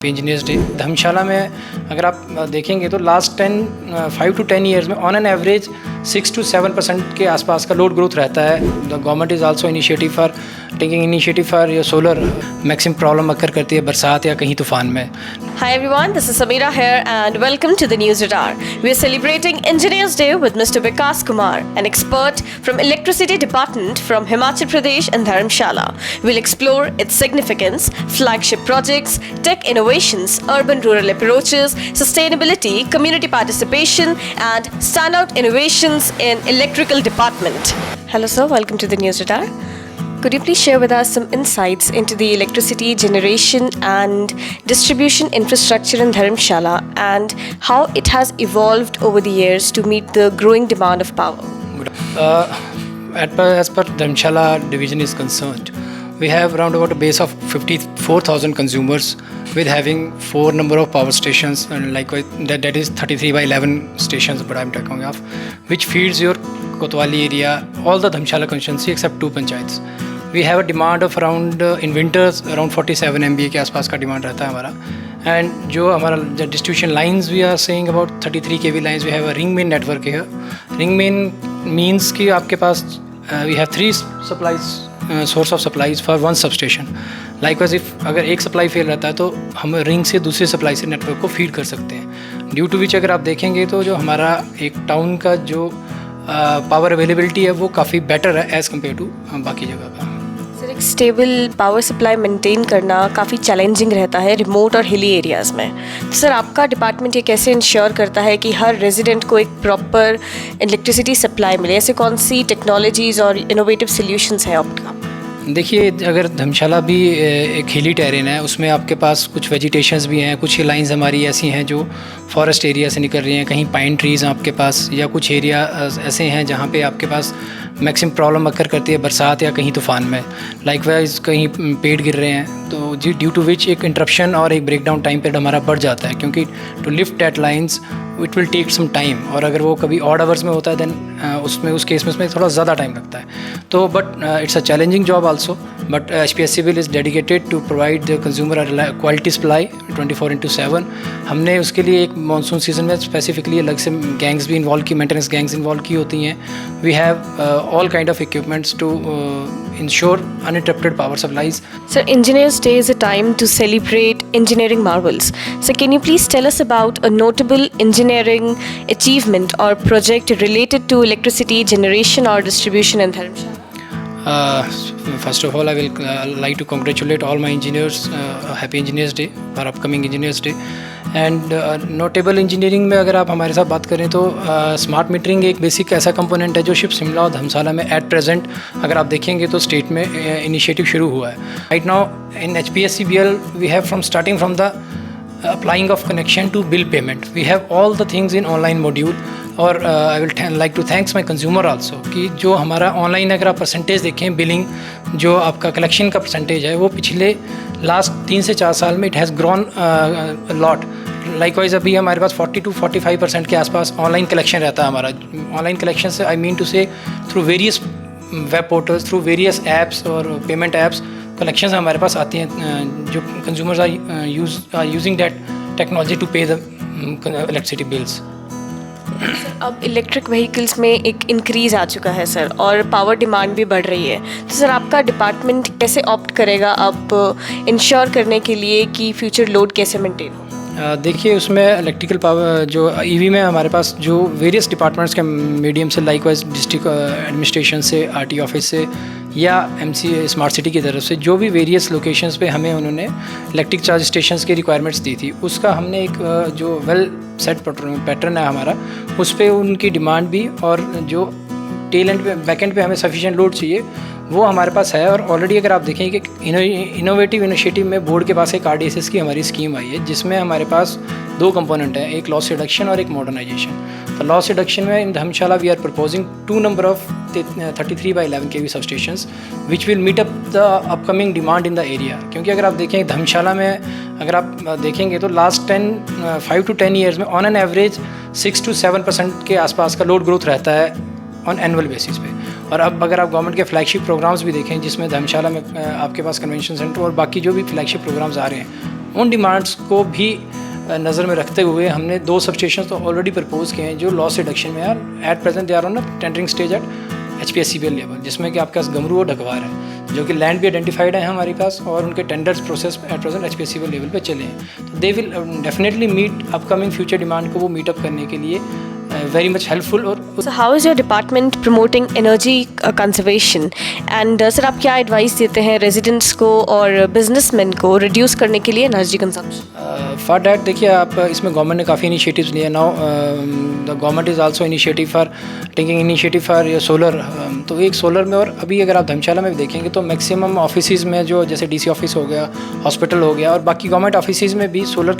Engineers day धर्मशाला में अगर आप देखेंगे तो लास्ट 5 to 10 ईयर्स में ऑन एन एवरेज 6 to 7% के आसपास का लोड ग्रोथ रहता है। The government is also taking initiative for your solar. Maximum problem occur करती है बरसात या कहीं तूफान में। Hi everyone, this is Samira here and welcome to the News Radar. We are celebrating Engineers Day with Mr. Vikas Kumar, an expert from Electricity Department from Himachal Pradesh and Dharamshala. We'll explore its significance, flagship projects, tech innovations, urban-rural approaches, sustainability, community participation and standout innovations in electrical department. Hello sir, welcome to the News Radar. Could you please share with us some insights into the electricity generation and distribution infrastructure in Dharamshala and how it has evolved over the years to meet the growing demand of power? As per Dharamshala division is concerned, we have around about a base of 54,000 consumers with having 4 number of power stations, and likewise that is 33 by 11 stations, but I'm talking of, which feeds your Kotwali area, all the Dharamshala constituency except 2 panchayats. We have a demand of around in winters around 47 MVA के आसपास का demand रहता है हमारा। And जो हमारा distribution lines we are saying about 33 kV lines, we have a ring main network है। Ring main means कि आपके पास we have 3 supplies source of supplies for 1 sub station. Likewise if अगर एक सप्लाई फेल रहता है तो हम रिंग से दूसरे सप्लाई से नेटवर्क को फीड कर सकते हैं। ड्यू टू विच अगर आप देखेंगे तो जो हमारा एक टाउन का जो पावर अवेलेबिलिटी है वो काफ़ी बेटर है एज़ कम्पेयर टू बाकी जगह का। सर, एक स्टेबल पावर सप्लाई मेंटेन करना काफ़ी चैलेंजिंग रहता है रिमोट और हिली एरियाज़ में। तो सर, आपका डिपार्टमेंट ये कैसे इंश्योर करता है कि हर रेजिडेंट को एक प्रॉपर इलेक्ट्रिसिटी सप्लाई मिले? ऐसे कौन सी टेक्नोलॉजीज़ और इनोवेटिव सोल्यूशंस हैं आपका? देखिए, अगर धर्मशाला भी एक हिली टेरेन है, उसमें आपके पास कुछ वेजिटेशंस भी हैं, कुछ लाइंस हमारी ऐसी हैं जो फॉरेस्ट एरिया से निकल रही हैं, कहीं पाइन ट्रीज़ हैं आपके पास, या कुछ एरिया ऐसे हैं जहाँ पे आपके पास मैक्सिमम प्रॉब्लम अक्कर करती है बरसात या कहीं तूफान में। लाइकवाइज कहीं पेड़ गिर रहे हैं तो जी ड्यू टू विच एक इंटरप्शन और एक ब्रेकडाउन टाइम पीरियड हमारा बढ़ जाता है, क्योंकि to lift that lines it will take some time. और अगर वो कभी ऑड आवर्स में होता है दैन उस केस में थोड़ा ज़्यादा टाइम लगता है। तो but it's a challenging job also, but HPSCL is dedicated to provide the consumer quality supply 24/7। हमने उसके लिए एक मानसून सीजन में स्पेसिफिकली अलग से गैंग्स भी इन्वॉल्व की, मेंटेनेंस गैंग्स इन्वॉल्व की होती हैं। We have all kind of equipments to ensure uninterrupted power supplies. Sir, Engineers Day is a time to celebrate engineering marvels. So can you please tell us about a notable engineering achievement or project related to electricity generation or distribution in Dharamshala? First of all, I will like to congratulate all my engineers. Happy Engineers Day for upcoming Engineers Day. And notable engineering में अगर आप हमारे साथ बात करें तो smart metering एक basic ऐसा कंपोनेंट है जो सिर्फ शिमला और धर्मशाला में एट प्रेजेंट अगर आप देखेंगे तो स्टेट में इनिशिएटिव शुरू हुआ है। Right now in HPSCBL we have starting from the applying of connection to bill payment, we have all the things in online module. और I will like to thanks my consumer also कि जो हमारा online अगर आप percentage देखें, billing जो आपका collection का परसेंटेज है वो पिछले लास्ट 3 से 4 साल में it has grown lot. Likewise अभी हमारे पास 40 to 45% के आसपास ऑनलाइन कलेक्शन रहता है हमारा। ऑनलाइन कलेक्शन से I mean to say through various web portals, through various apps और पेमेंट ऐप्स कलेक्शंस हमारे पास आती हैं जो consumers are using that technology to pay the electricity bills. अब इलेक्ट्रिक व्हीकल्स में एक इंक्रीज़ आ चुका है सर, और पावर डिमांड भी बढ़ रही है। तो सर, आपका डिपार्टमेंट कैसे ऑप्ट करेगा अब इंश्योर करने के लिए कि फ्यूचर लोड कैसे मेंटेन हो? देखिए, उसमें इलेक्ट्रिकल पावर जो EV में हमारे पास जो वेरियस डिपार्टमेंट्स के मीडियम से, लाइकवाइज डिस्ट्रिक्ट एडमिनिस्ट्रेशन से, RT ऑफिस से या MC स्मार्ट सिटी की तरफ से जो भी वेरियस लोकेशंस पे हमें उन्होंने इलेक्ट्रिक चार्ज स्टेशंस की रिक्वायरमेंट्स दी थी, उसका हमने एक जो वेल सेट पैटर्न है हमारा, उस पर उनकी डिमांड भी और जो टेल एंड पे बैक एंड पे हमें सफिशिएंट लोड चाहिए वो हमारे पास है। और ऑलरेडी अगर आप देखें कि इनोवेटिव इनिशिएटिव में बोर्ड के पास एक RDSS की हमारी स्कीम आई है जिसमें हमारे पास 2 कंपोनेंट हैं, एक लॉस रिडक्शन और एक मॉडर्नाइजेशन। तो लॉस रिडक्शन में in Dharamshala we are proposing 2 number of 33 by 11 kV substations which will meet up the upcoming demand in the area. क्योंकि अगर आप देखें धर्मशाला में अगर आप देखेंगे तो लास्ट 5 to 10 ईयर्स में ऑन एन एवरेज 6 to 7% के आसपास का लोड ग्रोथ रहता है ऑन एनुअल बेसिस पे। और अब अगर आप गवर्नमेंट के फ्लैगशिप प्रोग्राम्स भी देखें जिसमें धर्मशाला में आपके पास कन्वेंशन सेंटर और बाकी जो भी फ्लैगशिप प्रोग्राम्स आ रहे हैं उन डिमांड्स को भी नज़र में रखते हुए हमने 2 सबस्टेशन तो ऑलरेडी प्रपोज किए हैं जो लॉस रिडक्शन में है। At present they are on a tendering stage at HPSCBL level, जिसमें कि आपके पास गमरू और ढकवार है, जो कि लैंड भी आइडेंटिफाइड है हमारे पास और उनके tenders process at present HPSCBL level पे चले हैं। तो they will definitely meet upcoming future demand को वो मीट अप करने के लिए वेरी मच हेल्पफुल। और So how is your department promoting energy conservation? And sir आप क्या एडवाइस देते हैं रेजिडेंट्स को और बिजनेसमैन को रिड्यूस करने के लिए एनर्जी कंजम्पशन? फॉर डैट देखिए आप इसमें गवर्नमेंट ने काफ़ी इनिशिएटिव्स लिए। Now the government is also initiative for taking initiative for solar. तो एक सोलर में, और अभी अगर आप धर्मशाला में भी देखेंगे तो मैक्सिमम ऑफिसेज में जो जैसे DC ऑफिस हो गया, हॉस्पिटल हो गया और बाकी गवर्नमेंट ऑफिसेज में भी सोलर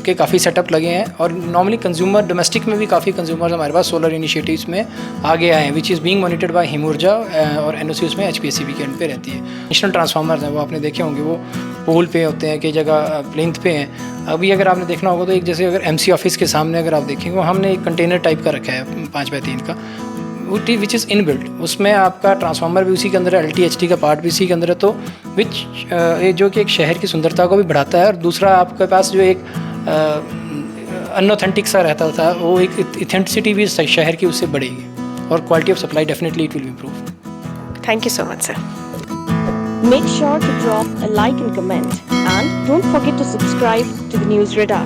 के काफ़ी सेटअप लगे हैं। और नॉर्मली कंज्यूमर डोमेस्टिक में भी काफ़ी कंज्यूमर्स हमारे पास सोलर इनिशिएटिव्स में आगे आए हैं, which is being monitored by Himurja और NOC उसमें HPSCB के एंड पे रहती है। नेशनल ट्रांसफार्मर्स हैं, वो आपने देखे होंगे, वो पोल पे होते हैं, कई जगह प्लिंथ पे हैं। अभी अगर आपने देखना होगा तो एक जैसे अगर MC ऑफिस के सामने अगर आप देखेंगे, वो हमने एक कंटेनर टाइप का रखा है 5x3 का, विच इज़ इनबिल्ट। उसमें आपका ट्रांसफार्मर भी उसी के अंदर है, LT-HT का पार्ट भी उसी के अंदर है, तो विच जो कि एक शहर की सुंदरता को भी बढ़ाता है। और दूसरा आपके पास जो एक अनऑथेंटिक सा रहता था, वो एक ऑथेंटिसिटी भी शहर की उससे बढ़ेगी और quality of supply definitely it will improve. Thank you so much, sir. Make sure to drop a like and comment, and don't forget to subscribe to the News Radar.